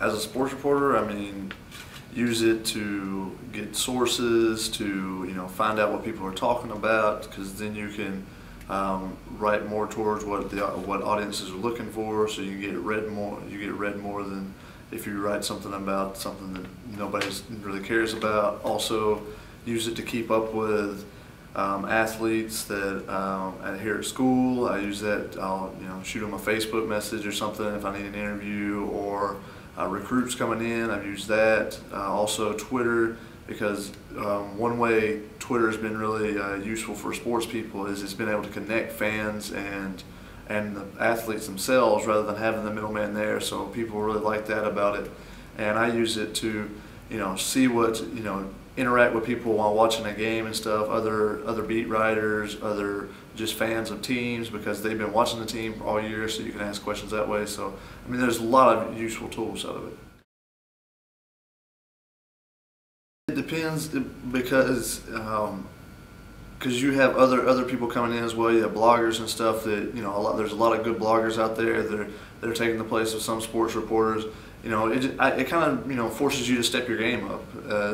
As a sports reporter, I mean, use it to get sources, to find out what people are talking about, because then you can write more towards what audiences are looking for, so you get read more. You get read more than if you write something about something that nobody really cares about. Also, use it to keep up with athletes that here at school. I use that. I'll shoot them a Facebook message or something if I need an interview, or recruits coming in. I've used that. Also Twitter, because one way Twitter has been really useful for sports people is it's been able to connect fans and the athletes themselves rather than having the middleman there. So people really like that about it, and I use it to see what interact with people while watching a game and stuff, other beat writers, other just fans of teams, because they've been watching the team all year, so you can ask questions that way. So I mean, there's a lot of useful tools out of it. It depends, because you have other people coming in as well. You have bloggers and stuff that there's a lot of good bloggers out there that are taking the place of some sports reporters. It kind of forces you to step your game up.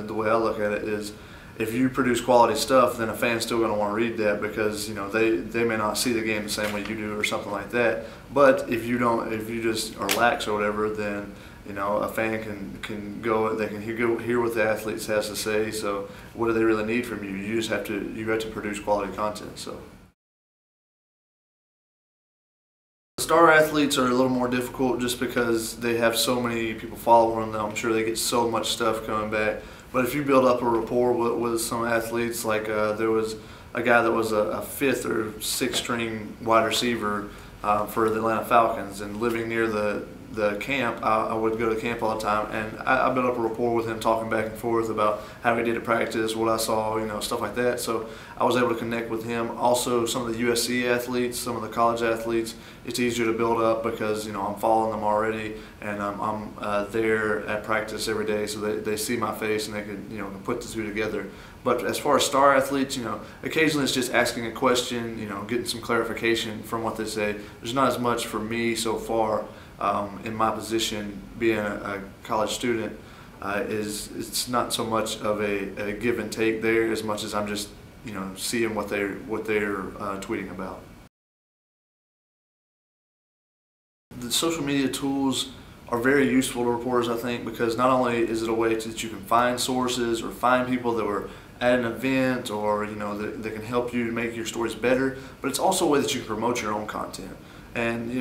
The way I look at it is, if you produce quality stuff, then a fan's still going to want to read that, because they may not see the game the same way you do or something like that. But if you just are lax or whatever, then a fan can go. They can hear what the athletes has to say. So what do they really need from you? You have to produce quality content. So. Star athletes are a little more difficult just because they have so many people following them. I'm sure they get so much stuff coming back. But if you build up a rapport with some athletes, like there was a guy that was a 5th or 6th string wide receiver for the Atlanta Falcons, and living near the camp, I would go to camp all the time, and I built up a rapport with him, talking back and forth about how he did at practice, what I saw, stuff like that. So I was able to connect with him. Also, some of the USC athletes, some of the college athletes, it's easier to build up because I'm following them already, and I'm there at practice every day, so they see my face and they can put the two together. But as far as star athletes, occasionally it's just asking a question, getting some clarification from what they say. There's not as much for me so far. In my position, being a college student, it's not so much of a give and take there as much as I'm just seeing what they're tweeting about. The social media tools are very useful to reporters, I think, because not only is it a way that you can find sources or find people that were at an event, or that can help you make your stories better, but it's also a way that you can promote your own content. And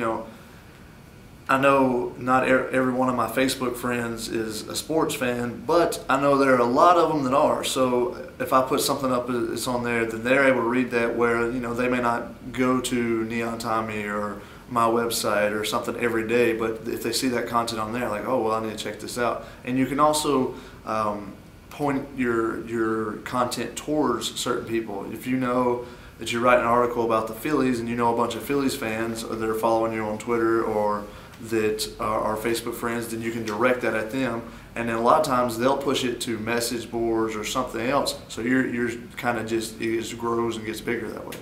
I know not every one of my Facebook friends is a sports fan, but I know there are a lot of them that are. So if I put something up that's on there, then they're able to read that, where they may not go to Neon Tommy or my website or something every day, but if they see that content on there, like, oh well, I need to check this out. And you can also point your content towards certain people. If you know that you're writing an article about the Phillies and a bunch of Phillies fans that are following you on Twitter or that are Facebook friends, then you can direct that at them, and then a lot of times they'll push it to message boards or something else. So you're kind of it just grows and gets bigger that way.